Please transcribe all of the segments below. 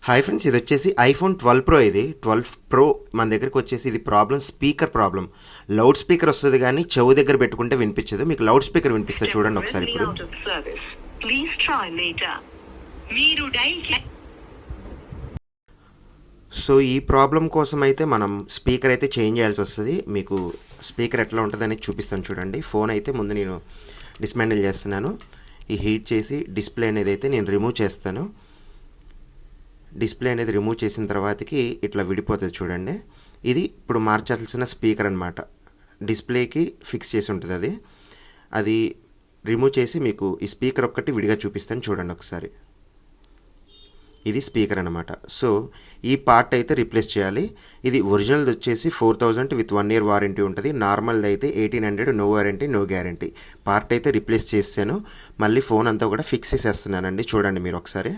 Hi friends, ఇది వచ్చేసి iPhone 12 pro. ఇది 12 ప్రో మన దగ్గరికి వచ్చేసి ఇది problem speaker problem. Loud speaker వస్తుంది కానీ చెవు దగ్గర పెట్టుకుంటే వినిపించదు. మీకు లౌడ్ స్పీకర్ వినిపిస్తే చూడండి ఒకసారి. ఇప్పుడు సో ఈ ప్రాబ్లం కోసం అయితే మనం స్పీకర్ అయితే చేంజ్ చేయాల్సి వస్తుంది. మీకు స్పీకర్ ఎట్లా ఉంటుంది అనేది చూపిస్తాను చూడండి. ఫోన్ అయితే ముందు నేను డిస్మాండిల్ చేస్తున్నాను. ఈ హీట్ చేసి డిస్ప్లే అనేది అయితే నేను రిమూవ్ చేస్తాను. డిస్ప్లే అనేది రిమూవ్ చేసిన తర్వాతకి ఇట్లా విడిపోతుంది చూడండి. ఇది ఇప్పుడు మార్చాల్సిన స్పీకర్ అనమాట. డిస్ప్లేకి ఫిక్స్ చేసి ఉంటుంది అది. అది రిమూవ్ చేసి మీకు ఈ స్పీకర్ ఒక్కటి విడిగా చూపిస్తాను చూడండి ఒకసారి. ఇది స్పీకర్ అనమాట. సో ఈ పార్ట్ అయితే రీప్లేస్ చేయాలి. ఇది ఒరిజినల్ది వచ్చేసి 4000 విత్ 1 year వారంటీ ఉంటుంది. నార్మల్ది అయితే 1800, no warranty no guarantee. Part అయితే రీప్లేస్ చేసాను. మళ్ళీ ఫోన్ అంతా కూడా ఫిక్స్ చేసేస్తున్నానండి. చూడండి మీరు ఒకసారి.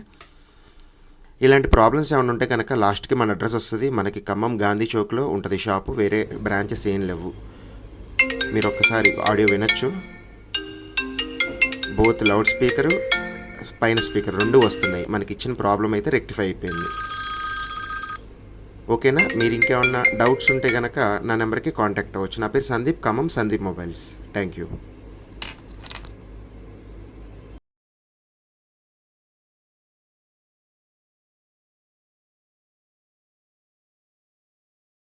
ఇలాంటి ప్రాబ్లమ్స్ ఏమైనా ఉంటే కనుక లాస్ట్కి మన అడ్రస్ వస్తుంది. మనకి ఖమ్మం గాంధీ చౌక్లో ఉంటుంది షాపు. వేరే బ్రాంచెస్ ఏం లేవు. మీరు ఒక్కసారి ఆడియో వినొచ్చు. బోత్ లౌడ్ స్పీకరు పైన స్పీకర్ రెండు వస్తున్నాయి. మనకి ఇచ్చిన ప్రాబ్లం అయితే రెక్టిఫై అయిపోయింది. ఓకేనా? మీరు ఇంకేమన్నా డౌట్స్ ఉంటే కనుక నా నెంబర్కి కాంటాక్ట్ అవ్వచ్చు. నా పేరు Sandeep, Khammam Sandeep mobiles. Thank you.